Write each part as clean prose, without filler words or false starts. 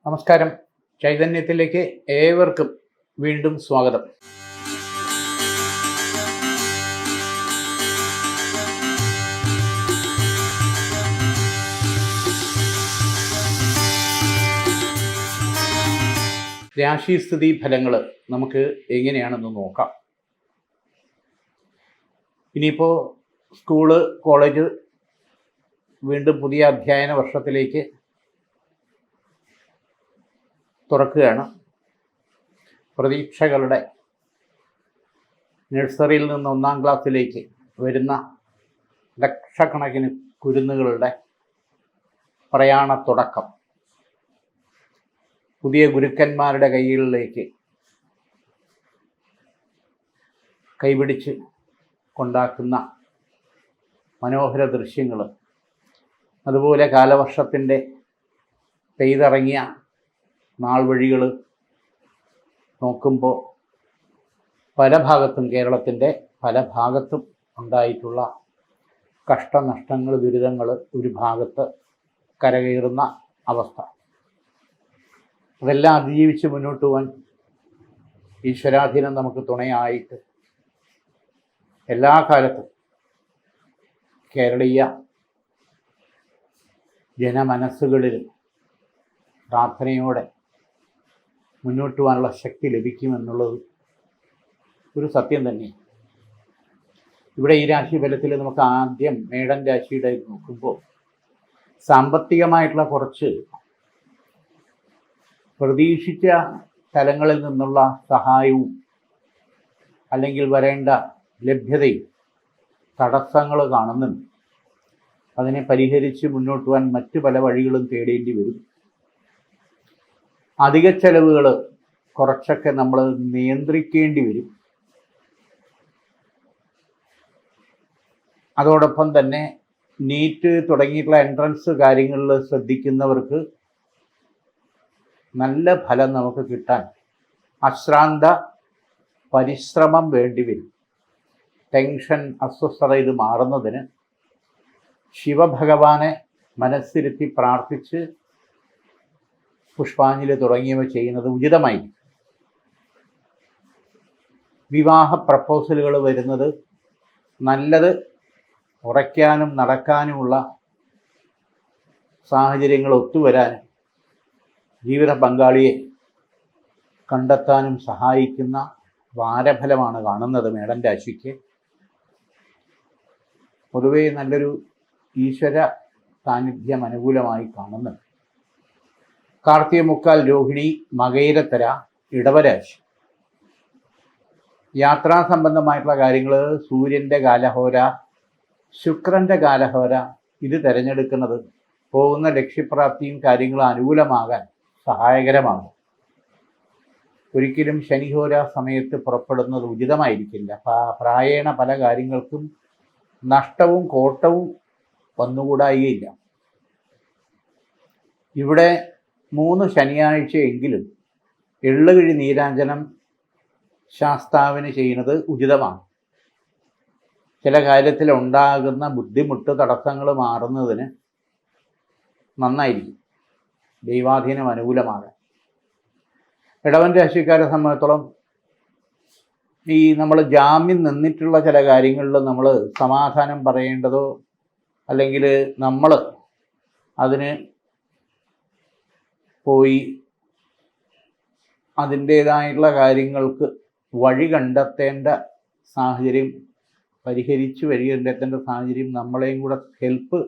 നമസ്കാരം. ചൈതന്യത്തിലേക്ക് ഏവർക്കും വീണ്ടും സ്വാഗതം. രാശിസ്ഥിതി ഫലങ്ങൾ നമുക്ക് എങ്ങനെയാണെന്ന് നോക്കാം. ഇനിയിപ്പോൾ സ്കൂള്, കോളേജ് വീണ്ടും പുതിയ അധ്യയന വർഷത്തിലേക്ക് തുറക്കുകയാണ്. പ്രതീക്ഷകളുടെ നഴ്സറിയിൽ നിന്ന് 1-ാം ക്ലാസ്സിലേക്ക് വരുന്ന ലക്ഷക്കണക്കിന് കുരുന്നുകളുടെ പ്രയാണ തുടക്കം. പുതിയ ഗുരുക്കന്മാരുടെ കൈകളിലേക്ക് കൈപിടിച്ച് കൊണ്ടാക്കുന്ന മനോഹര ദൃശ്യങ്ങൾ, അതുപോലെ കാലവർഷത്തിൻ്റെ പെയ്തിറങ്ങിയ നാൾ വഴികൾ നോക്കുമ്പോൾ പല ഭാഗത്തും, കേരളത്തിൻ്റെ പല ഭാഗത്തും ഉണ്ടായിട്ടുള്ള കഷ്ടനഷ്ടങ്ങൾ, ദുരിതങ്ങൾ ഒരു ഭാഗത്ത് കരകയറുന്ന അവസ്ഥ. അതെല്ലാം അതിജീവിച്ച് മുന്നോട്ട് പോകാൻ ഈശ്വരാധീനം നമുക്ക് തുണയായിട്ട് എല്ലാ കാലത്തും കേരളീയ ജനമനസ്സുകളിൽ പ്രാർത്ഥനയോടെ മുന്നോട്ട് പോകാനുള്ള ശക്തി ലഭിക്കുമെന്നുള്ളത് ഒരു സത്യം തന്നെ. ഇവിടെ ഈ രാശി ഫലത്തിൽ നമുക്ക് ആദ്യം മേടൻ രാശിയുടെ നോക്കുമ്പോൾ സാമ്പത്തികമായിട്ടുള്ള കുറച്ച് പ്രതീക്ഷിച്ച തലങ്ങളിൽ നിന്നുള്ള സഹായവും അല്ലെങ്കിൽ വരേണ്ട ലഭ്യതയും തടസ്സങ്ങൾ കാണുന്നുണ്ട്. അതിനെ പരിഹരിച്ച് മുന്നോട്ട് പോകാൻ മറ്റു പല വഴികളും തേടേണ്ടി വരും. അധിക ചെലവുകൾ കുറച്ചൊക്കെ നമ്മൾ നിയന്ത്രിക്കേണ്ടി വരും. അതോടൊപ്പം തന്നെ നീറ്റ് തുടങ്ങിയിട്ടുള്ള എൻട്രൻസ് കാര്യങ്ങളിൽ ശ്രദ്ധിക്കുന്നവർക്ക് നല്ല ഫലം നമുക്ക് കിട്ടാൻ അശ്രാന്ത പരിശ്രമം വേണ്ടി വരും. ടെൻഷൻ, അസ്വസ്ഥത ഇത് മാറുന്നതിന് ശിവഭഗവാനെ മനസ്സിരുത്തി പ്രാർത്ഥിച്ച് പുഷ്പാഞ്ജലി തുടങ്ങിയവ ചെയ്യുന്നത് ഉചിതമായി. വിവാഹ പ്രപ്പോസലുകൾ വരുന്നത് നല്ലത് ഉറയ്ക്കാനും നടക്കാനുമുള്ള സാഹചര്യങ്ങൾ ഒത്തുവരാനും ജീവിത പങ്കാളിയെ കണ്ടെത്താനും സഹായിക്കുന്ന വാരഫലമാണ് കാണുന്നത് മേടൻ രാശിക്ക്. പൊതുവേ നല്ലൊരു ഈശ്വര സാന്നിധ്യം അനുകൂലമായി കാണുന്നുണ്ട്. കാർത്തിക മുക്കാൽ, രോഹിണി, മകയിരത്തര, ഇടവരാശി. യാത്രാ സംബന്ധമായിട്ടുള്ള കാര്യങ്ങൾ, സൂര്യൻ്റെ കാലഹോര, ശുക്രൻ്റെ കാലഹോര, ഇത് തിരഞ്ഞെടുക്കുന്നത് പോകുന്ന ലക്ഷ്യപ്രാപ്തിയും കാര്യങ്ങളും അനുകൂലമാകാൻ സഹായകരമാകും. ഒരിക്കലും ശനിഹോര സമയത്ത് പുറപ്പെടുന്നത് ഉചിതമായിരിക്കില്ല. പ്രായേണ പല കാര്യങ്ങൾക്കും നഷ്ടവും കോട്ടവും വന്നുകൂടായികയില്ല. ഇവിടെ 3 ശനിയാഴ്ചയെങ്കിലും എള്ളുകിഴി നീരാഞ്ജനം ശാസ്താവിന് ചെയ്യുന്നത് ഉചിതമാണ്. ചില കാര്യത്തിൽ ഉണ്ടാകുന്ന ബുദ്ധിമുട്ട്, തടസ്സങ്ങൾ മാറുന്നതിന് നന്നായിരിക്കും. ദൈവാധീനം അനുകൂലമാകാൻ. ഇടവൻ രാശിക്കാരെ സംബന്ധിച്ചിടത്തോളം ഈ നമ്മൾ ജാമ്യം നിന്നിട്ടുള്ള ചില കാര്യങ്ങളിൽ നമ്മൾ സമാധാനം പറയേണ്ടതോ അല്ലെങ്കിൽ നമ്മൾ അതിന് പോയി അതിൻ്റേതായിട്ടുള്ള കാര്യങ്ങൾക്ക് വഴി കണ്ടെത്തേണ്ട സാഹചര്യം, പരിഹരിച്ച് വഴി കണ്ടെത്തേണ്ട സാഹചര്യം, നമ്മളെയും കൂടെ ഹെൽപ്പ്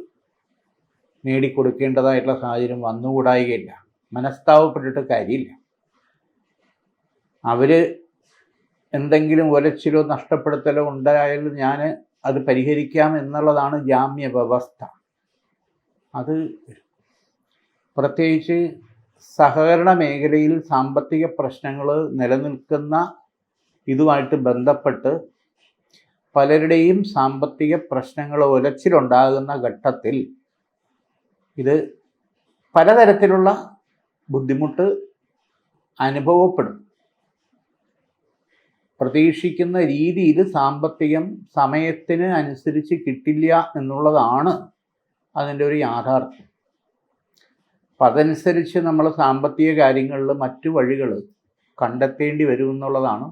നേടിക്കൊടുക്കേണ്ടതായിട്ടുള്ള സാഹചര്യം വന്നുകൂടായികയില്ല. മനസ്താവപ്പെട്ടിട്ട് കാര്യമില്ല. അവർ എന്തെങ്കിലും ഒലച്ചിലോ നഷ്ടപ്പെടുത്തലോ ഉണ്ടായാലും ഞാൻ അത് പരിഹരിക്കാം എന്നുള്ളതാണ് ജാമ്യ വ്യവസ്ഥ. അത് പ്രത്യേകിച്ച് സഹകരണ മേഖലയിൽ സാമ്പത്തിക പ്രശ്നങ്ങൾ നിലനിൽക്കുന്ന ഇതുമായിട്ട് ബന്ധപ്പെട്ട് പലരുടെയും സാമ്പത്തിക പ്രശ്നങ്ങൾ ഒലച്ചിലുണ്ടാകുന്ന ഘട്ടത്തിൽ ഇത് പലതരത്തിലുള്ള ബുദ്ധിമുട്ട് അനുഭവപ്പെടും. പ്രതീക്ഷിക്കുന്ന രീതിയിൽ സാമ്പത്തികം സമയത്തിന് അനുസരിച്ച് കിട്ടില്ല എന്നുള്ളതാണ് അതിൻ്റെ ഒരു യാഥാർത്ഥ്യം. അപ്പം അതനുസരിച്ച് നമ്മൾ സാമ്പത്തിക കാര്യങ്ങളിൽ മറ്റു വഴികൾ കണ്ടെത്തേണ്ടി വരുമെന്നുള്ളതാണ്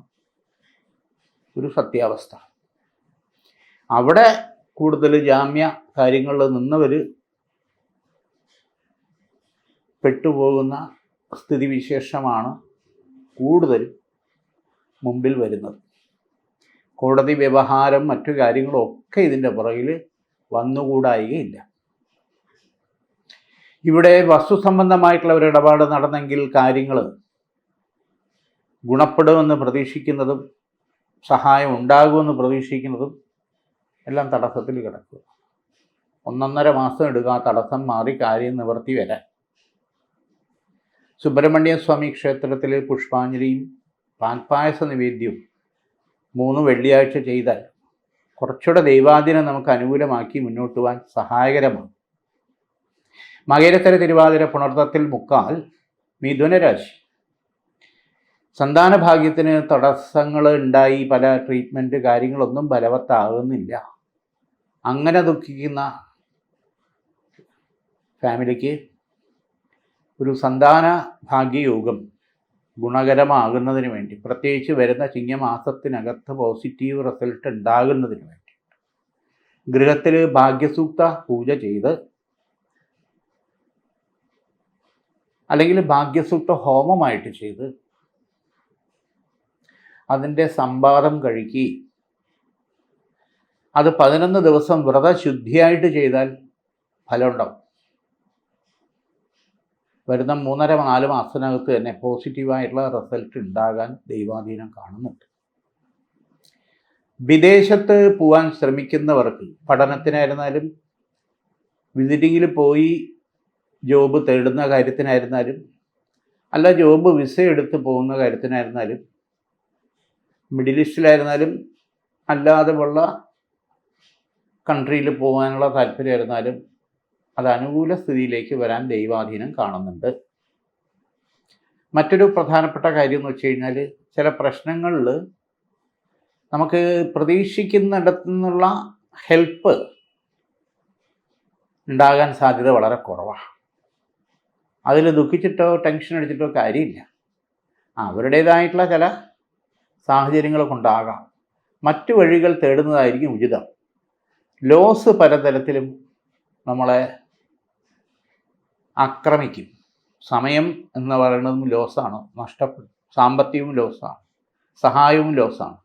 ഒരു സത്യാവസ്ഥ. അവിടെ കൂടുതൽ ജാമ്യ കാര്യങ്ങളിൽ നിന്നവർ പെട്ടുപോകുന്ന സ്ഥിതിവിശേഷമാണ് കൂടുതൽ മുമ്പിൽ വരുന്നത്. കോടതി വ്യവഹാരം മറ്റു കാര്യങ്ങളും ഒക്കെ ഇതിൻ്റെ പുറകിൽ വന്നുകൂടായികയില്ല. ഇവിടെ വസ്തു സംബന്ധമായിട്ടുള്ള ഒരു ഇടപാട് നടന്നെങ്കിൽ കാര്യങ്ങൾ ഗുണപ്പെടുമെന്ന് പ്രതീക്ഷിക്കുന്നതും സഹായം ഉണ്ടാകുമെന്ന് പ്രതീക്ഷിക്കുന്നതും എല്ലാം തടസ്സത്തിൽ കിടക്കുക. 1.5 മാസം എടുക്കുക തടസ്സം മാറി കാര്യം നിവർത്തി വരാൻ. സുബ്രഹ്മണ്യ സ്വാമി ക്ഷേത്രത്തിൽ പുഷ്പാഞ്ജലിയും പാൽപ്പായസ നിവേദ്യവും 3 വെള്ളിയാഴ്ച ചെയ്താൽ കുറച്ചുകൂടെ ദൈവാധീനം നമുക്ക് അനുകൂലമാക്കി മുന്നോട്ട് പോകാൻ സഹായകരമാണ്. മകരത്തര തിരുവാതിര പുണർത്തത്തിൽ മുക്കാൽ മിഥുനരാശി. സന്താന ഭാഗ്യത്തിന് തടസ്സങ്ങൾ ഉണ്ടായി, പല ട്രീറ്റ്മെൻറ്റ് കാര്യങ്ങളൊന്നും ഫലവത്താകുന്നില്ല. അങ്ങനെ ദുഃഖിക്കുന്ന ഫാമിലിക്ക് ഒരു സന്താന ഭാഗ്യയോഗം ഗുണകരമാകുന്നതിന് വേണ്ടി, പ്രത്യേകിച്ച് വരുന്ന ചിങ്ങമാസത്തിനകത്ത് പോസിറ്റീവ് റിസൾട്ട് ഉണ്ടാകുന്നതിന് വേണ്ടി ഗൃഹത്തിൽ ഭാഗ്യസൂക്ത പൂജ ചെയ്ത് അല്ലെങ്കിൽ ഭാഗ്യസൂക്ത ഹോമമായിട്ട് ചെയ്ത് അതിൻ്റെ സംവാദം കഴുകി അത് 11 ദിവസം വ്രതശുദ്ധിയായിട്ട് ചെയ്താൽ ഫലമുണ്ടാവും. വരുന്ന 3.5-4 മാസത്തിനകത്ത് തന്നെ പോസിറ്റീവായിട്ടുള്ള റിസൾട്ട് ഉണ്ടാകാൻ ദൈവാധീനം കാണുന്നുണ്ട്. വിദേശത്ത് പോകാൻ ശ്രമിക്കുന്നവർക്ക്, പഠനത്തിനായിരുന്നാലും വിസിറ്റിങ്ങിൽ പോയി ജോബ് തേടുന്ന കാര്യത്തിനായിരുന്നാലും അല്ല ജോബ് വിസ എടുത്ത് പോകുന്ന കാര്യത്തിനായിരുന്നാലും മിഡിൽ ഈസ്റ്റിലായിരുന്നാലും അല്ലാതെ ഉള്ള കൺട്രിയിൽ പോകാനുള്ള താല്പര്യമായിരുന്നാലും അത് അനുകൂല സ്ഥിതിയിലേക്ക് വരാൻ ദൈവാധീനം കാണുന്നുണ്ട്. മറ്റൊരു പ്രധാനപ്പെട്ട കാര്യം എന്ന് വെച്ച് കഴിഞ്ഞാൽ, ചില പ്രശ്നങ്ങളിൽ നമുക്ക് പ്രതീക്ഷിക്കുന്നിടത്തു നിന്നുള്ള ഹെൽപ്പ് ഉണ്ടാകാൻ സാധ്യത വളരെ കുറവാണ്. അതിൽ ദുഃഖിച്ചിട്ടോ ടെൻഷൻ അടിച്ചിട്ടോ കാര്യമില്ല. അവരുടേതായിട്ടുള്ള ചില സാഹചര്യങ്ങൾ കൊണ്ടാകാം. മറ്റു വഴികൾ തേടുന്നതായിരിക്കും ഉചിതം. ലോസ് പലതരത്തിലും നമ്മളെ ആക്രമിക്കും. സമയം എന്ന് പറയുന്നതും ലോസാണ്, നഷ്ടപ്പെടും. സാമ്പത്തികവും ലോസാണ്, സഹായവും ലോസാണ്.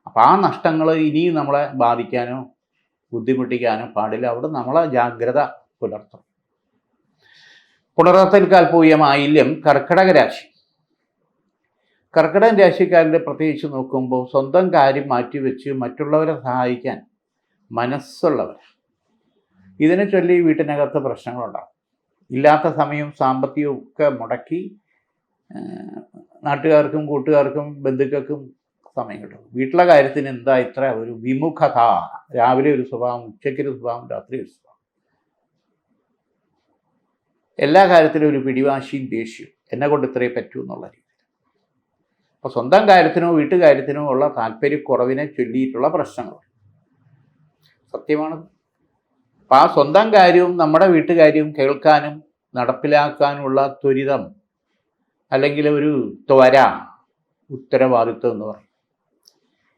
അപ്പോൾ ആ നഷ്ടങ്ങൾ ഇനിയും നമ്മളെ ബാധിക്കാനോ ബുദ്ധിമുട്ടിക്കാനോ പാടില്ല. അവിടെ നമ്മളെ ജാഗ്രത പുലർത്തണം. പുണർത്തത്തിൽ കാൽപൂയം ആയില്യം കർക്കിടക രാശി. കർക്കിടക രാശിക്കാരുടെ പ്രത്യേകിച്ച് നോക്കുമ്പോൾ സ്വന്തം കാര്യം മാറ്റിവെച്ച് മറ്റുള്ളവരെ സഹായിക്കാൻ മനസ്സുള്ളവർ. ഇതിനെ ചൊല്ലി വീട്ടിനകത്ത് പ്രശ്നങ്ങളുണ്ടാകും. ഇല്ലാത്ത സമയവും സാമ്പത്തികവും ഒക്കെ മുടക്കി നാട്ടുകാർക്കും കൂട്ടുകാർക്കും ബന്ധുക്കൾക്കും സമയം കിട്ടും. വീട്ടിലെ കാര്യത്തിന് എന്താ ഇത്ര ഒരു വിമുഖത? രാവിലെ ഒരു സ്വഭാവം, ഉച്ചയ്ക്കൊരു സ്വഭാവം, രാത്രി ഒരു സ്വഭാവം. എല്ലാ കാര്യത്തിലും ഒരു പിടിവാശിയും ദേഷ്യവും. എന്നെ കൊണ്ട് ഇത്രയേ പറ്റൂ എന്നുള്ള രീതിയിൽ. അപ്പോൾ സ്വന്തം കാര്യത്തിനോ വീട്ടുകാര്യത്തിനോ ഉള്ള താല്പര്യക്കുറവിനെ ചൊല്ലിയിട്ടുള്ള പ്രശ്നങ്ങൾ സത്യമാണത്. അപ്പം ആ സ്വന്തം കാര്യവും നമ്മുടെ വീട്ടുകാര്യവും കേൾക്കാനും നടപ്പിലാക്കാനുള്ള ത്വരിതം അല്ലെങ്കിൽ ഒരു ത്വര, ഉത്തരവാദിത്വം എന്ന് പറയും,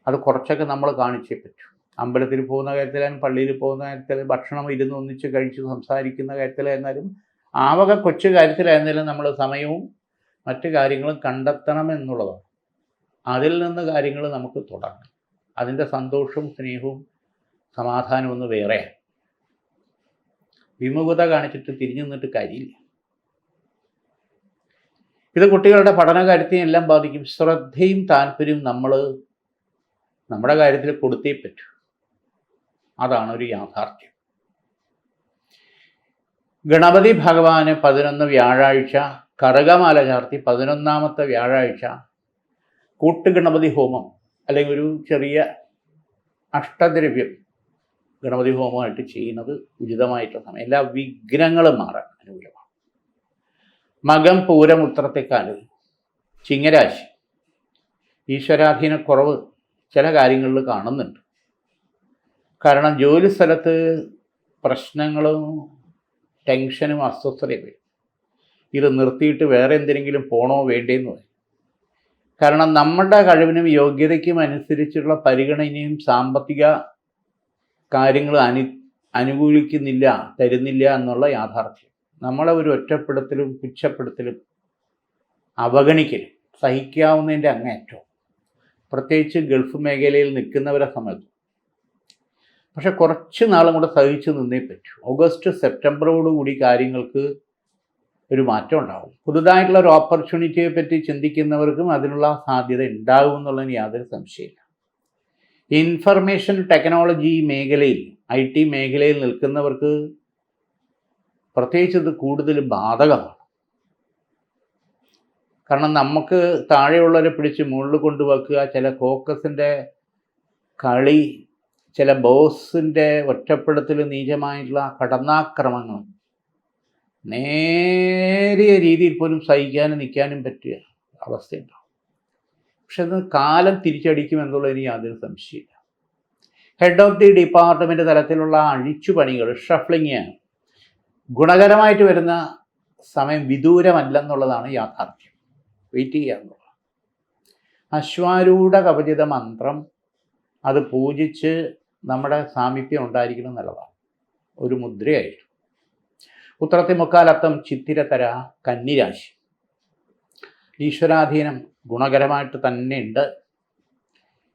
അത് കുറച്ചൊക്കെ നമ്മൾ കാണിച്ചേ പറ്റൂ. അമ്പലത്തിൽ പോകുന്ന കാര്യത്തിലായാലും പള്ളിയിൽ പോകുന്ന കാര്യത്തിലായാലും ഭക്ഷണം ഇരുന്ന് ഒന്നിച്ച് കഴിച്ച് സംസാരിക്കുന്ന കാര്യത്തിലായിരുന്നാലും ആവക കൊച്ചു കാര്യത്തിലായിരുന്നാലും നമ്മൾ സമയവും മറ്റു കാര്യങ്ങളും കണ്ടെത്തണമെന്നുള്ളതാണ്. അതിൽ നിന്ന് കാര്യങ്ങൾ നമുക്ക് തുടങ്ങാം. അതിൻ്റെ സന്തോഷവും സ്നേഹവും സമാധാനവും ഒന്ന് വേറെയാണ്. വിമുഖത കാണിച്ചിട്ട് തിരിഞ്ഞു നിന്നിട്ട് കാര്യമില്ല. ഇത് കുട്ടികളുടെ പഠനകാര്യത്തെയും എല്ലാം ബാധിക്കും. ശ്രദ്ധയും താല്പര്യവും നമ്മൾ നമ്മുടെ കാര്യത്തിൽ കൊടുത്തേ പറ്റൂ. അതാണ് ഒരു യാഥാർത്ഥ്യം. ഗണപതി ഭഗവാന് 11 വ്യാഴാഴ്ച കറുകമാല ചാർത്തി 11ാമത്തെ വ്യാഴാഴ്ച കൂട്ടുഗണപതി ഹോമം അല്ലെങ്കിൽ ഒരു ചെറിയ അഷ്ടദ്രവ്യം ഗണപതി ഹോമമായിട്ട് ചെയ്യുന്നത് ഉചിതമായിട്ടുള്ള സമയം. എല്ലാ വിഘ്നങ്ങളും മാറാൻ അനുകൂലമാണ്. മകം പൂരം ഉത്രത്തെക്കാല് ചിങ്ങരാശി. ഈശ്വരാധീനക്കുറവ് ചില കാര്യങ്ങളിൽ കാണുന്നുണ്ട്. കാരണം ജോലി സ്ഥലത്ത് പ്രശ്നങ്ങളും ടെൻഷനും അസ്വസ്ഥതയും വരും. ഇത് നിർത്തിയിട്ട് വേറെ എന്തിനെങ്കിലും പോകണോ വേണ്ടേന്ന് പറയും. കാരണം നമ്മുടെ കഴിവിനും യോഗ്യതയ്ക്കും അനുസരിച്ചുള്ള പരിഗണനയും സാമ്പത്തിക കാര്യങ്ങൾ അനുകൂലിക്കുന്നില്ല, തരുന്നില്ല എന്നുള്ള യാഥാർത്ഥ്യം നമ്മളെ ഒരു ഒറ്റപ്പെടുത്തലും പുച്ഛപ്പെടുത്തലും അവഗണിക്കലും സഹിക്കാവുന്നതിൻ്റെ അങ്ങേയറ്റവും, പ്രത്യേകിച്ച് ഗൾഫ് മേഖലയിൽ നിൽക്കുന്നവരെ സംബന്ധിച്ച്. പക്ഷെ കുറച്ച് നാളും കൂടെ സഹിച്ചു നിന്നേ പറ്റൂ. ഓഗസ്റ്റ് സെപ്റ്റംബറോടുകൂടി കാര്യങ്ങൾക്ക് ഒരു മാറ്റം ഉണ്ടാകും. പുതുതായിട്ടുള്ള ഒരു ഓപ്പർച്യൂണിറ്റിയെ പറ്റി ചിന്തിക്കുന്നവർക്കും അതിനുള്ള സാധ്യത ഉണ്ടാകും എന്നുള്ളതിന് യാതൊരു സംശയമില്ല. ഇൻഫർമേഷൻ ടെക്നോളജി മേഖലയിൽ, IT മേഖലയിൽ നിൽക്കുന്നവർക്ക് പ്രത്യേകിച്ച് ഇത് കൂടുതൽ ബാധകമാണ്. കാരണം നമുക്ക് താഴെയുള്ളവരെ പിടിച്ച് മുകളിൽ കൊണ്ടുവെക്കുക, ചില കോക്കസിൻ്റെ കളി, ചില ബോസിൻ്റെ ഒറ്റപ്പെടുത്തൽ, നീചമായിട്ടുള്ള കടന്നാക്രമങ്ങൾ നേരിയ രീതിയിൽ പോലും സഹിക്കാനും നിൽക്കാനും പറ്റിയ അവസ്ഥയുണ്ടാവും. പക്ഷെ അത് കാലം തിരിച്ചടിക്കുമെന്നുള്ളതിന് യാതൊരു സംശയമില്ല. ഹെഡ് ഓഫ് ദി ഡിപ്പാർട്ട്മെൻറ്റ് തലത്തിലുള്ള അഴിച്ചുപണികൾ, ഷഫ്ലിങ് ഗുണകരമായിട്ട് വരുന്ന സമയം വിദൂരമല്ലെന്നുള്ളതാണ് യാഥാർത്ഥ്യം. വെയിറ്റ് ചെയ്യുക എന്നുള്ളത്. അശ്വാരൂഢ കവചിത മന്ത്രം അത് പൂജിച്ച് നമ്മുടെ സാമീപ്യം ഉണ്ടായിരിക്കണം എന്നുള്ളതാണ് ഒരു മുദ്രയായിട്ട്. ഉത്രത്തി മുക്കാലത്തം ചിത്തിരത്തര കന്നിരാശി. ഈശ്വരാധീനം ഗുണകരമായിട്ട് തന്നെ ഉണ്ട്.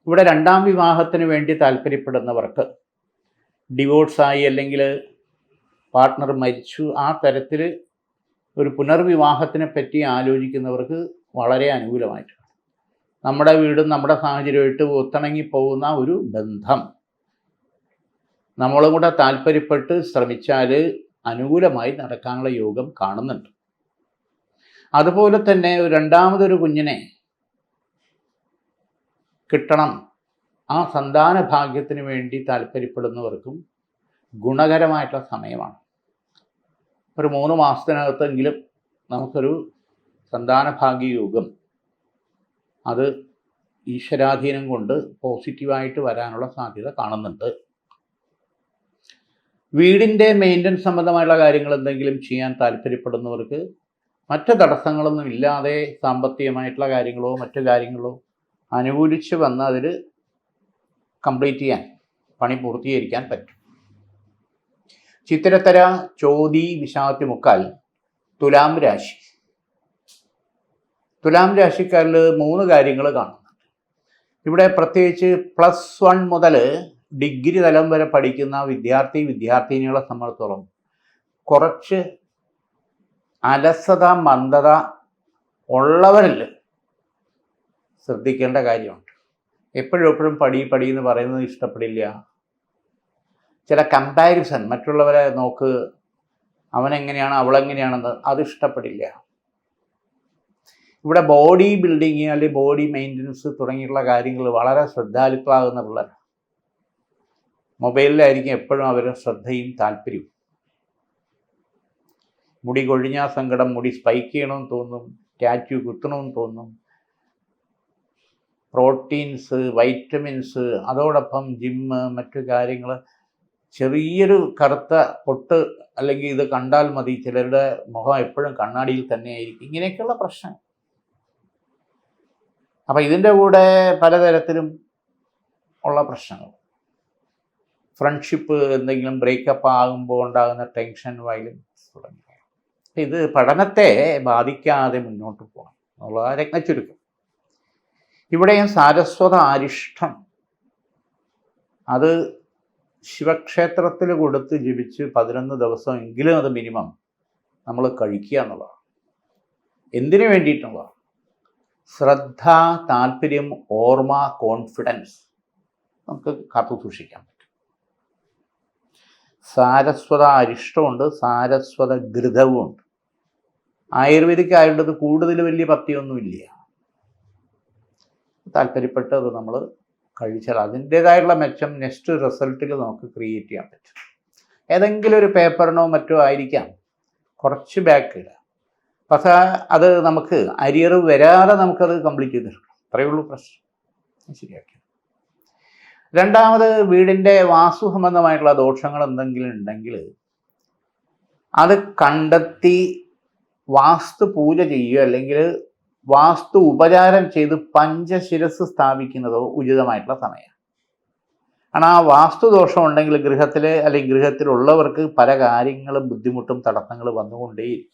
ഇവിടെ രണ്ടാം വിവാഹത്തിന് വേണ്ടി താല്പര്യപ്പെടുന്നവർക്ക്, ഡിവോഴ്സായി അല്ലെങ്കിൽ പാർട്ട്ണർ മരിച്ചു, ആ തരത്തിൽ ഒരു പുനർവിവാഹത്തിനെ പറ്റി ആലോചിക്കുന്നവർക്ക് വളരെ അനുകൂലമായിട്ടാണ്. നമ്മുടെ വീടും നമ്മുടെ സാഹചര്യമായിട്ട് ഒത്തിണങ്ങി പോകുന്ന ഒരു ബന്ധം നമ്മളും കൂടെ താല്പര്യപ്പെട്ട് ശ്രമിച്ചാൽ അനുകൂലമായി നടക്കാനുള്ള യോഗം കാണുന്നുണ്ട്. അതുപോലെ തന്നെ രണ്ടാമതൊരു കുഞ്ഞിനെ കിട്ടണം, ആ സന്താന ഭാഗ്യത്തിന് വേണ്ടി താല്പര്യപ്പെടുന്നവർക്കും ഗുണകരമായിട്ടുള്ള സമയമാണ്. ഒരു 3 മാസത്തിനകത്തെങ്കിലും നമുക്കൊരു സന്താന ഭാഗ്യയോഗം അത് ഈശ്വരാധീനം കൊണ്ട് പോസിറ്റീവായിട്ട് വരാനുള്ള സാധ്യത കാണുന്നുണ്ട്. വീടിൻ്റെ മെയിൻ്റനൻസ് സംബന്ധമായുള്ള കാര്യങ്ങൾ എന്തെങ്കിലും ചെയ്യാൻ താല്പര്യപ്പെടുന്നവർക്ക് മറ്റ് തടസ്സങ്ങളൊന്നും ഇല്ലാതെ സാമ്പത്തികമായിട്ടുള്ള കാര്യങ്ങളോ മറ്റു കാര്യങ്ങളോ അനുകൂലിച്ച് വന്ന് അതിൽ കംപ്ലീറ്റ് ചെയ്യാൻ, പണി പൂർത്തീകരിക്കാൻ പറ്റും. ചിത്തിരത്തര ചോതി വിശാഖത്തി മുക്കാൽ തുലാം രാശി. തുലാം രാശിക്കാരിൽ 3 കാര്യങ്ങൾ കാണുന്നുണ്ട്. ഇവിടെ പ്രത്യേകിച്ച് +1 മുതൽ ഡിഗ്രി തലം വരെ പഠിക്കുന്ന വിദ്യാർത്ഥിനികളെ സംബന്ധിച്ചിടത്തോളം കുറച്ച് അലസത, മന്ദത ഉള്ളവരിൽ ശ്രദ്ധിക്കേണ്ട കാര്യമുണ്ട്. എപ്പോഴും പടി എന്ന് പറയുന്നത് ഇഷ്ടപ്പെടില്ല. ചില കമ്പാരിസൺ, മറ്റുള്ളവരെ നോക്ക്, അവനെങ്ങനെയാണ് അവളെങ്ങനെയാണെന്ന്, അത് ഇഷ്ടപ്പെടില്ല. ഇവിടെ ബോഡി ബിൽഡിങ് അല്ലെങ്കിൽ ബോഡി മെയിൻ്റനൻസ് തുടങ്ങിയിട്ടുള്ള കാര്യങ്ങൾ വളരെ ശ്രദ്ധാലുക്കളാകുന്ന പിള്ളേർ. മൊബൈലിലായിരിക്കും എപ്പോഴും അവരുടെ ശ്രദ്ധയും താല്പര്യവും. മുടി കൊഴിഞ്ഞാൽ സങ്കടം, മുടി സ്പൈക്ക് ചെയ്യണമെന്ന് തോന്നും, ടാറ്റു കുത്തണമെന്ന് തോന്നും. പ്രോട്ടീൻസ്, വൈറ്റമിൻസ്, അതോടൊപ്പം ജിമ്മ്, മറ്റു കാര്യങ്ങൾ. ചെറിയൊരു കറുത്ത പൊട്ട് അല്ലെങ്കിൽ ഇത് കണ്ടാൽ മതി, ചിലരുടെ മുഖം എപ്പോഴും കണ്ണാടിയിൽ തന്നെയായിരിക്കും. ഇങ്ങനെയൊക്കെയുള്ള പ്രശ്നം. അപ്പം ഇതിൻ്റെ കൂടെ പലതരത്തിലും ഉള്ള പ്രശ്നങ്ങൾ, ഫ്രണ്ട്ഷിപ്പ്, എന്തെങ്കിലും ബ്രേക്കപ്പ് ആകുമ്പോൾ ഉണ്ടാകുന്ന ടെൻഷൻ, വയലൻസ് തുടങ്ങിയ ഇത് പഠനത്തെ ബാധിക്കാതെ മുന്നോട്ട് പോകണം എന്നുള്ള രത്നച്ചുരുക്കം. ഇവിടെയും സാരസ്വത അരിഷ്ടം അത് ശിവക്ഷേത്രത്തിൽ കൊടുത്ത് ജപിച്ച് 11 ദിവസം എങ്കിലും അത് മിനിമം നമ്മൾ കഴിക്കുക എന്നുള്ളതാണ്. എന്തിനു വേണ്ടിയിട്ടുള്ളതാണ്? ശ്രദ്ധ, താല്പര്യം, ഓർമ്മ, കോൺഫിഡൻസ് നമുക്ക് കാത്തു സൂക്ഷിക്കാൻ പറ്റും. സാരസ്വത അരിഷ്ടമുണ്ട്, സാരസ്വത ഘൃതവുമുണ്ട്. ആയുർവേദിക് ആയുള്ളത് കൂടുതൽ വലിയ പഥ്യമൊന്നുമില്ല. താല്പര്യപ്പെട്ട് അത് നമ്മൾ കഴിച്ചാൽ അതിൻ്റേതായിട്ടുള്ള മെച്ചം നെക്സ്റ്റ് റിസൾട്ടിൽ നമുക്ക് ക്രിയേറ്റ് ചെയ്യാൻ പറ്റും. ഏതെങ്കിലും ഒരു പേപ്പറിനോ മറ്റോ ആയിരിക്കാം കുറച്ച് ബാക്കിൽ, പക്ഷേ അത് നമുക്ക് അരിയർ വരാതെ നമുക്കത് കംപ്ലീറ്റ് ചെയ്തെടുക്കണം. അത്രയേ ഉള്ളൂ പ്രശ്നം. ശരിയാക്കി. രണ്ടാമത്, വീടിൻ്റെ വാസ്തു സംബന്ധമായിട്ടുള്ള ദോഷങ്ങൾ എന്തെങ്കിലും ഉണ്ടെങ്കിൽ അത് കണ്ടെത്തി വാസ്തു പൂജ ചെയ്യുകയോ അല്ലെങ്കിൽ വാസ്തു ഉപചാരം ചെയ്ത് പഞ്ചശിരസ് സ്ഥാപിക്കുന്നതോ ഉചിതമായിട്ടുള്ള സമയമാണ്. കാരണം ആ വാസ്തുദോഷം ഉണ്ടെങ്കിൽ ഗൃഹത്തിൽ അല്ലെങ്കിൽ ഗൃഹത്തിലുള്ളവർക്ക് പല കാര്യങ്ങളും ബുദ്ധിമുട്ടും തടസ്സങ്ങളും വന്നുകൊണ്ടേയിരിക്കും.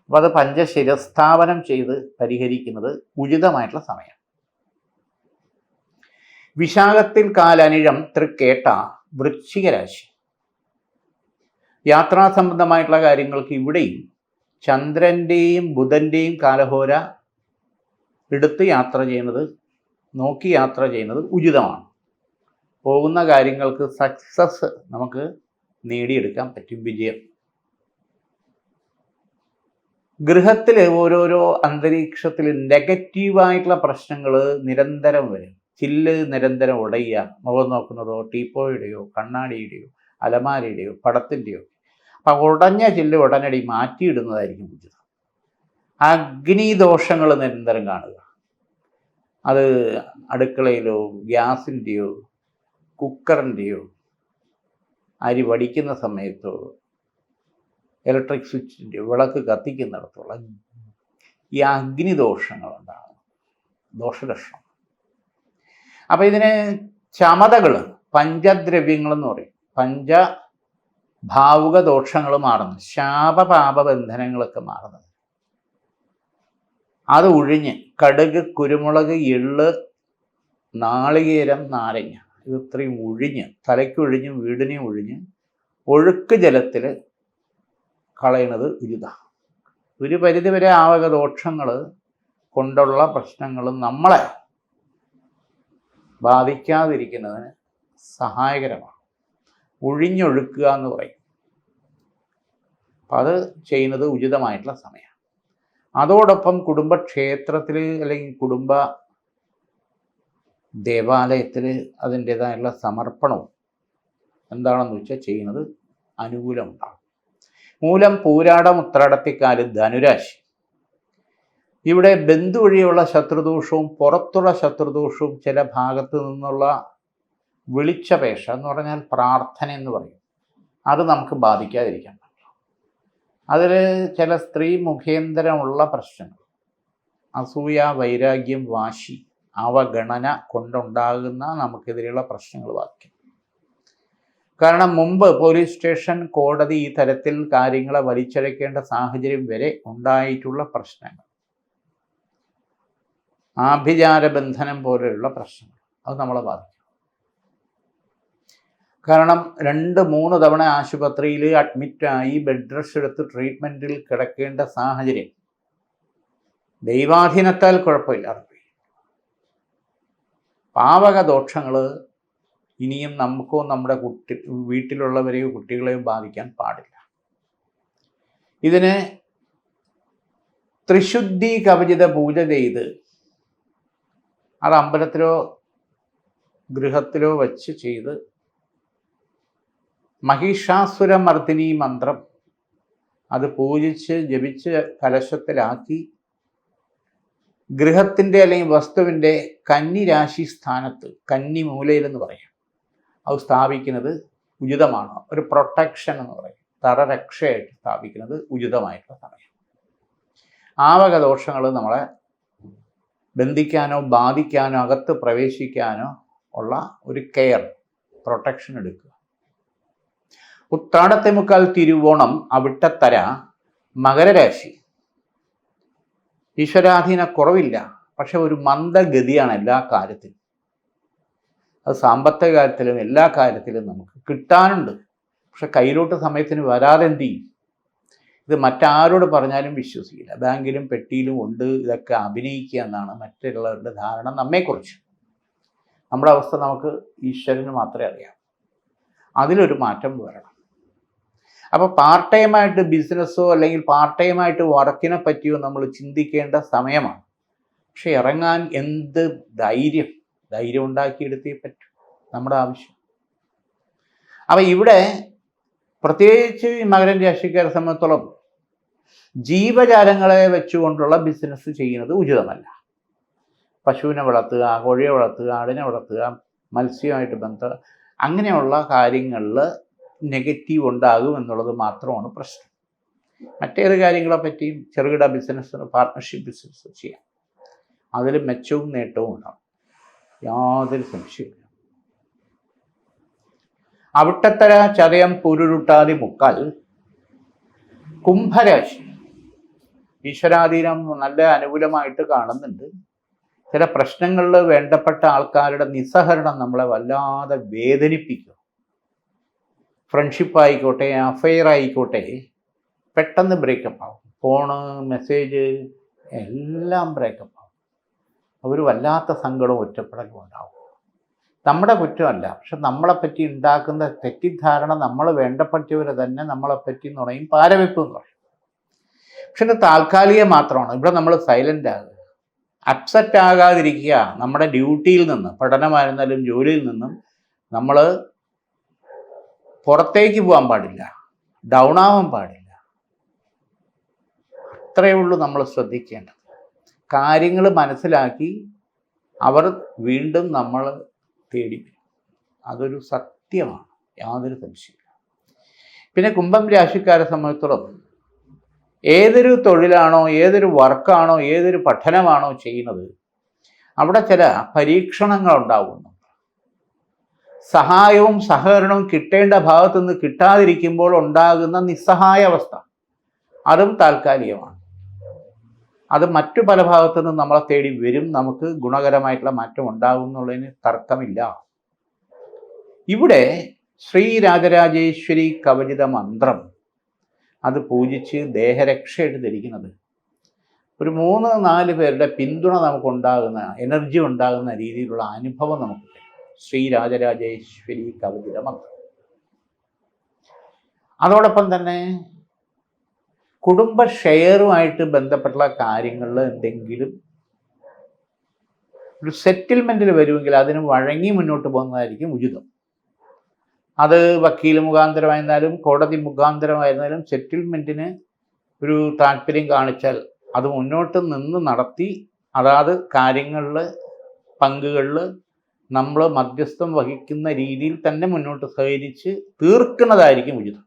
അപ്പോൾ അത് പഞ്ചശിരസ്ഥാപനം ചെയ്ത് പരിഹരിക്കുന്നത് ഉചിതമായിട്ടുള്ള സമയം. വിശാഖത്തിൽ കാലനിഴം തൃക്കേട്ട വൃശ്ചിക രാശി. യാത്രാ സംബന്ധമായിട്ടുള്ള കാര്യങ്ങൾക്ക് ഇവിടെയും ചന്ദ്രൻ്റെയും ബുധൻ്റെയും കാലഹോര എടുത്ത് യാത്ര ചെയ്യുന്നത്, നോക്കി യാത്ര ചെയ്യുന്നത് ഉചിതമാണ്. പോകുന്ന കാര്യങ്ങൾക്ക് സക്സസ് നമുക്ക് നേടിയെടുക്കാൻ പറ്റും, വിജയം. ഗൃഹത്തിൽ ഓരോരോ അന്തരീക്ഷത്തിൽ നെഗറ്റീവായിട്ടുള്ള പ്രശ്നങ്ങൾ നിരന്തരം വരും. ചില്ല് നിരന്തരം ഉടയുക, മുഖം നോക്കുന്നതോ ടീപ്പോയുടെയോ കണ്ണാടിയുടെയോ അലമാരയുടെയോ പടത്തിൻ്റെയോ. അപ്പം ഉടഞ്ഞ ചില്ല് ഉടനടി മാറ്റിയിടുന്നതായിരിക്കും ഉചിതം. അഗ്നിദോഷങ്ങൾ നിരന്തരം കാണുക, അത് അടുക്കളയിലോ ഗ്യാസിൻ്റെയോ കുക്കറിൻ്റെയോ അരി വടിക്കുന്ന സമയത്തോ ഇലക്ട്രിക് സ്വിച്ചിൻ്റെയോ വിളക്ക് കത്തിക്കുന്നിടത്തോളം ഈ അഗ്നിദോഷങ്ങളുണ്ടാകും, ദോഷലക്ഷണം. അപ്പം ഇതിന് ചമതകൾ, പഞ്ചദ്രവ്യങ്ങളെന്ന് പറയും. പഞ്ചഭാവുക ദോഷങ്ങൾ മാറുന്നു, ശാപപാപ ബന്ധനങ്ങളൊക്കെ മാറുന്നത്. അത് ഒഴിഞ്ഞ് കടുക്, കുരുമുളക്, എള്ള്, നാളികേരം, നാരങ്ങ ഇത്രയും ഒഴിഞ്ഞ്, തലയ്ക്കൊഴിഞ്ഞ് വീടിനെ ഒഴിഞ്ഞ് ഒഴുക്ക് ജലത്തിൽ കളയണത് ഉചിത. ഒരു പരിധിവരെ ആവക ദോഷങ്ങൾ കൊണ്ടുള്ള പ്രശ്നങ്ങളും നമ്മളെ ബാധിക്കാതിരിക്കുന്നതിന് സഹായകരമാണ്. ഒഴിഞ്ഞൊഴുക്കുക എന്ന് പറയും. അപ്പം അത് ചെയ്യുന്നത് ഉചിതമായിട്ടുള്ള സമയമാണ്. അതോടൊപ്പം കുടുംബക്ഷേത്രത്തിൽ അല്ലെങ്കിൽ കുടുംബ ദേവാലയത്തിൽ അതിൻ്റേതായുള്ള സമർപ്പണവും എന്താണെന്ന് വെച്ചാൽ ചെയ്യുന്നത് അനുകൂലമുണ്ടാകും. മൂലം പൂരാടം ഉത്രാടത്തിക്കാല് ധനുരാശി. ഇവിടെ ബന്ധു വഴിയുള്ള ശത്രുദോഷവും പുറത്തുള്ള ശത്രുദോഷവും ചില ഭാഗത്തു നിന്നുള്ള വിളിച്ചപേക്ഷ എന്ന് പറഞ്ഞാൽ പ്രാർത്ഥന എന്ന് പറയും, അത് നമുക്ക് ബാധിക്കാതിരിക്കാൻ പറ്റും. അതിൽ ചില സ്ത്രീ മുഖേന്തരമുള്ള പ്രശ്നങ്ങൾ, അസൂയ, വൈരാഗ്യം, വാശി, അവഗണന കൊണ്ടുണ്ടാകുന്ന നമുക്കെതിരെയുള്ള പ്രശ്നങ്ങൾ ബാധിക്കും. കാരണം മുമ്പ് പോലീസ് സ്റ്റേഷൻ, കോടതി ഈ തരത്തിൽ കാര്യങ്ങളെ വലിച്ചഴക്കേണ്ട സാഹചര്യം വരെ ഉണ്ടായിട്ടുള്ള പ്രശ്നങ്ങൾ, ആഭിചാര ബന്ധനം പോലെയുള്ള പ്രശ്നങ്ങൾ, അത് നമ്മളെ ബാധിക്കും. കാരണം 2-3 തവണ ആശുപത്രിയിൽ അഡ്മിറ്റായി ബെഡ് റെസ്റ്റ് എടുത്ത് ട്രീറ്റ്മെൻറ്റിൽ കിടക്കേണ്ട സാഹചര്യം ദൈവാധീനത്താൽ കുഴപ്പമില്ലാതെ പോയി. പാവക ദോഷങ്ങൾ ഇനിയും നമുക്കോ നമ്മുടെ വീട്ടിലുള്ളവരെയോ കുട്ടികളെയോ ബാധിക്കാൻ പാടില്ല. ഇതിന് ത്രിശുദ്ധി കവചിത പൂജ ചെയ്ത് അത് അമ്പലത്തിലോ ഗൃഹത്തിലോ വച്ച് ചെയ്ത് മഹിഷാസുരമർദ്ദിനി മന്ത്രം അത് പൂജിച്ച് ജപിച്ച് കലശത്തിലാക്കി ഗൃഹത്തിൻ്റെ അല്ലെങ്കിൽ വസ്തുവിൻ്റെ കന്നിരാശി സ്ഥാനത്ത്, കന്നി മൂലയിലെന്ന് പറയാം, അത് സ്ഥാപിക്കുന്നത് ഉചിതമാണ്. ഒരു പ്രൊട്ടക്ഷൻ എന്ന് പറയും, തറരക്ഷയായിട്ട് സ്ഥാപിക്കുന്നത് ഉചിതമായിട്ടുള്ള സമയം. ആവക ദോഷങ്ങൾ നമ്മളെ ബന്ധിക്കാനോ ബാധിക്കാനോ അകത്ത് പ്രവേശിക്കാനോ ഉള്ള ഒരു കെയർ, പ്രൊട്ടക്ഷൻ എടുക്കുക. ഉത്രാടത്തെ മുക്കാൽ തിരുവോണം അവിട്ടത്തര മകരരാശി. ഈശ്വരാധീന കുറവില്ല, പക്ഷെ ഒരു മന്ദഗതിയാണ് എല്ലാ കാര്യത്തിലും. അത് സാമ്പത്തിക കാര്യത്തിലും എല്ലാ കാര്യത്തിലും നമുക്ക് കിട്ടാനുണ്ട്, പക്ഷെ കയ്യിലോട്ട് സമയത്തിന് വരാതെ എന്ത് ചെയ്യും? ഇത് മറ്റാരോട് പറഞ്ഞാലും വിശ്വസിക്കില്ല. ബാങ്കിലും പെട്ടിയിലും ഉണ്ട്, ഇതൊക്കെ അഭിനയിക്കുക എന്നാണ് മറ്റുള്ളവരുടെ ധാരണ നമ്മെക്കുറിച്ച്. നമ്മുടെ അവസ്ഥ നമുക്ക് ഈശ്വരന് മാത്രമേ അറിയാം. അതിലൊരു മാറ്റം വരണം. അപ്പോൾ പാർട്ട് ടൈമായിട്ട് ബിസിനസ്സോ അല്ലെങ്കിൽ പാർട്ട് ടൈമായിട്ട് വർക്കിനെ പറ്റിയോ നമ്മൾ ചിന്തിക്കേണ്ട സമയമാണ്. പക്ഷെ ഇറങ്ങാൻ എന്ത് ധൈര്യം ഉണ്ടാക്കിയെടുത്തേ പറ്റൂ, നമ്മുടെ ആവശ്യം. അപ്പം ഇവിടെ പ്രത്യേകിച്ച് മകരം രാശിക്കാരെ സംബന്ധിച്ചോളം ജീവജാലങ്ങളെ വെച്ചുകൊണ്ടുള്ള ബിസിനസ് ചെയ്യുന്നത് ഉചിതമല്ല. പശുവിനെ വളർത്തുക, കോഴിയെ വളർത്തുക, ആടിനെ വളർത്തുക, മത്സ്യമായിട്ട് ബന്ധം, അങ്ങനെയുള്ള കാര്യങ്ങളിൽ നെഗറ്റീവ് ഉണ്ടാകും എന്നുള്ളത് മാത്രമാണ് പ്രശ്നം. മറ്റേത് കാര്യങ്ങളെ പറ്റിയും ചെറുകിട ബിസിനസ്, പാർട്ട്ണർഷിപ്പ് ബിസിനസ് ചെയ്യാം. അതിൽ മെച്ചവും നേട്ടവും ഉണ്ടാവും, യാതൊരു സംശയമില്ല. അവിട്ടത്തര, ചതയം, പുരുരുട്ടാതി, മുക്കാൽ. കുംഭരാശി ഈശ്വരാധീനം നല്ല അനുകൂലമായിട്ട് കാണുന്നുണ്ട്. ചില പ്രശ്നങ്ങളിൽ വേണ്ടപ്പെട്ട ആൾക്കാരുടെ നിസ്സഹരണം നമ്മളെ വല്ലാതെ വേദനിപ്പിക്കും. ഫ്രണ്ട്ഷിപ്പ് ആയിക്കോട്ടെ, അഫെയർ ആയിക്കോട്ടെ, പെട്ടെന്ന് ബ്രേക്കപ്പ് ആവും. ഫോണ്, മെസ്സേജ് എല്ലാം ബ്രേക്കപ്പ് ആവും. ഒരു വല്ലാത്ത സങ്കടവും ഒറ്റപ്പെടലും ഉണ്ടാവും. നമ്മുടെ കുറ്റമല്ല, പക്ഷെ നമ്മളെപ്പറ്റി ഉണ്ടാക്കുന്ന തെറ്റിദ്ധാരണ നമ്മൾ വേണ്ടപ്പെട്ടവരെ തന്നെ നമ്മളെപ്പറ്റി നുണയും പാരവെപ്പും എന്ന് പറയും. പക്ഷെ ഇത് താൽക്കാലികം മാത്രമാണ്. ഇവിടെ നമ്മൾ സൈലൻ്റ് ആകുക, അപ്സെറ്റ് ആകാതിരിക്കുക. നമ്മുടെ ഡ്യൂട്ടിയിൽ നിന്ന്, പഠനമായിരുന്നാലും ജോലിയിൽ നിന്നും നമ്മൾ പുറത്തേക്ക് പോകാൻ പാടില്ല, ഡൗൺ ആവാൻ പാടില്ല. അത്രയേ ഉള്ളൂ നമ്മൾ ശ്രദ്ധിക്കേണ്ടത്. കാര്യങ്ങൾ മനസ്സിലാക്കി അവർ വീണ്ടും നമ്മൾ തേടി വരും. അതൊരു സത്യമാണ്, യാതൊരു സംശയമില്ല. പിന്നെ കുംഭം രാശിക്കാരെ സംബന്ധിച്ചിടത്തോളം ഏതൊരു തൊഴിലാണോ, ഏതൊരു വർക്കാണോ, ഏതൊരു പഠനമാണോ ചെയ്യുന്നത്, അവിടെ ചില പരീക്ഷണങ്ങൾ ഉണ്ടാകുന്നു. സഹായവും സഹകരണവും കിട്ടേണ്ട ഭാഗത്തു നിന്ന് കിട്ടാതിരിക്കുമ്പോൾ ഉണ്ടാകുന്ന നിസ്സഹായ അവസ്ഥ, അതും താൽക്കാലികമാണ്. അത് മറ്റു പല ഭാഗത്തു നിന്നും നമ്മളെ തേടി വരും. നമുക്ക് ഗുണകരമായിട്ടുള്ള മാറ്റം ഉണ്ടാകും എന്നുള്ളതിന് തർക്കമില്ല. ഇവിടെ ശ്രീ രാജരാജേശ്വരി കവചിത മന്ത്രം അത് പൂജിച്ച് ദേഹരക്ഷയായിട്ട് ധരിക്കുന്നത് ഒരു 3-4 പേരുടെ പിന്തുണ നമുക്കുണ്ടാകുന്ന, എനർജി ഉണ്ടാകുന്ന രീതിയിലുള്ള അനുഭവം നമുക്ക് തരും. ശ്രീ രാജരാജേശ്വരി കവചിത മന്ത്രം. അതോടൊപ്പം തന്നെ കുടുംബ ഷെയറുമായിട്ട് ബന്ധപ്പെട്ടുള്ള കാര്യങ്ങളിൽ എന്തെങ്കിലും ഒരു സെറ്റിൽമെൻറ്റിൽ വരുമെങ്കിൽ അതിന് വഴങ്ങി മുന്നോട്ട് പോകുന്നതായിരിക്കും ഉചിതം. അത് വക്കീൽ മുഖാന്തരമായിരുന്നാലും കോടതി മുഖാന്തരമായിരുന്നാലും സെറ്റിൽമെൻറ്റിന് ഒരു താല്പര്യം കാണിച്ചാൽ അത് മുന്നോട്ട് നിന്ന് നടത്തി അതാത് കാര്യങ്ങളിൽ, പങ്കുകളിൽ നമ്മൾ മധ്യസ്ഥം വഹിക്കുന്ന രീതിയിൽ തന്നെ മുന്നോട്ട് സഹകരിച്ച് തീർക്കുന്നതായിരിക്കും ഉചിതം.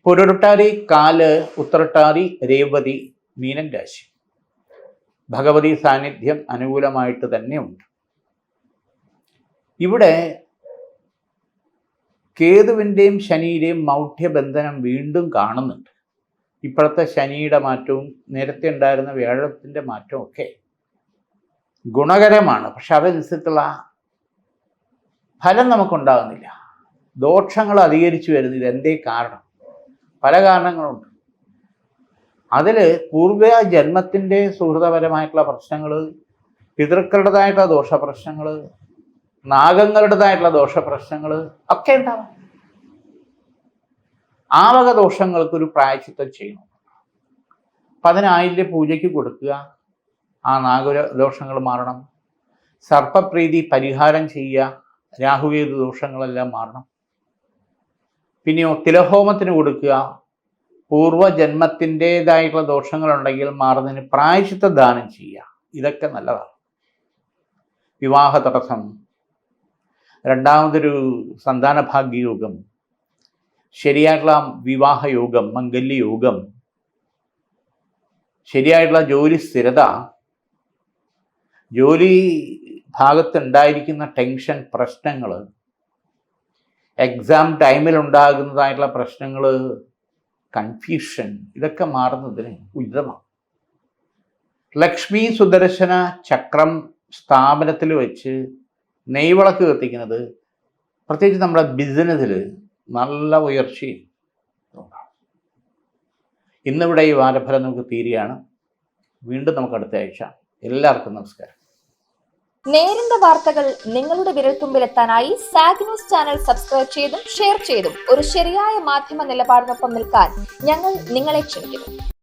പുരുരുട്ടാതി, കാല്, ഉത്രട്ടാതി, രേവതി, മീനൻ രാശി. ഭഗവതി സാന്നിധ്യം അനുകൂലമായിട്ട് തന്നെയുണ്ട്. ഇവിടെ കേതുവിൻ്റെയും ശനിയുടെയും മൗഢ്യബന്ധനം വീണ്ടും കാണുന്നുണ്ട്. ഇപ്പോഴത്തെ ശനിയുടെ മാറ്റവും നേരത്തെ ഉണ്ടായിരുന്ന വ്യാഴത്തിൻ്റെ മാറ്റവും ഒക്കെ ഗുണകരമാണ്. പക്ഷെ അതനുസരിച്ചുള്ള ഫലം നമുക്കുണ്ടാകുന്നില്ല. ദോഷങ്ങൾ അധികരിച്ചു വരുന്നില്ല. എന്തേ കാരണം? പല കാരണങ്ങളുണ്ട്. അതിൽ പൂർവ ജന്മത്തിൻ്റെ സുഹൃതപരമായിട്ടുള്ള പ്രശ്നങ്ങൾ, പിതൃക്കളുടേതായിട്ടുള്ള ദോഷപ്രശ്നങ്ങൾ, നാഗങ്ങളുടേതായിട്ടുള്ള ദോഷപ്രശ്നങ്ങൾ ഒക്കെ ഉണ്ടാവും. ആ വക ദോഷങ്ങൾക്കൊരു പ്രായശ്ചിത്തം ചെയ്യണം. അപ്പം അതിനായില്യ പൂജയ്ക്ക് കൊടുക്കുക. ആ നാഗദോഷങ്ങൾ മാറണം. സർപ്പപ്രീതി പരിഹാരം ചെയ്യുക. രാഹുകേതു ദോഷങ്ങളെല്ലാം മാറണം. പിന്നെയോ തിലഹോമത്തിന് കൊടുക്കുക. പൂർവ്വജന്മത്തിൻ്റെതായിട്ടുള്ള ദോഷങ്ങളുണ്ടെങ്കിൽ മാറുന്നതിന് പ്രായശ്ചിത്ത ദാനം ചെയ്യുക. ഇതൊക്കെ നല്ലതാണ്. വിവാഹ തടസ്സം, രണ്ടാമതൊരു സന്താനഭാഗ്യയോഗം, ശരിയായിട്ടുള്ള വിവാഹയോഗം, മംഗല്യയോഗം, ശരിയായിട്ടുള്ള ജോലി സ്ഥിരത, ജോലി ഭാഗത്തുണ്ടായിരിക്കുന്ന ടെൻഷൻ, പ്രശ്നങ്ങൾ, എക്സാം ടൈമിൽ ഉണ്ടാകുന്നതായിട്ടുള്ള പ്രശ്നങ്ങൾ, കൺഫ്യൂഷൻ, ഇതൊക്കെ മാറുന്നതിന് ഉചിതമാണ്. ലക്ഷ്മി സുദർശന ചക്രം സ്ഥാപനത്തിൽ വെച്ച് നെയ്വിളക്ക് കത്തിക്കുന്നത് പ്രത്യേകിച്ച് നമ്മുടെ ബിസിനസ്സിൽ നല്ല ഉയർച്ചയും ഉണ്ടാകും. ഇന്നിവിടെ ഈ വാരഫലം നമുക്ക് തീരുകയാണ്. വീണ്ടും നമുക്ക് അടുത്ത ആഴ്ച. എല്ലാവർക്കും നമസ്കാരം. നേരിന്റെ വാർത്തകൾ നിങ്ങളുടെ വിരൽത്തുമ്പിലെത്താനായി സാഗ് ന്യൂസ് ചാനൽ സബ്സ്ക്രൈബ് ചെയ്തും ഷെയർ ചെയ്തും ഒരു ശരിയായ മാധ്യമ നിലപാടിനൊപ്പം നിൽക്കാൻ ഞങ്ങൾ നിങ്ങളെ ക്ഷണിക്കുന്നു.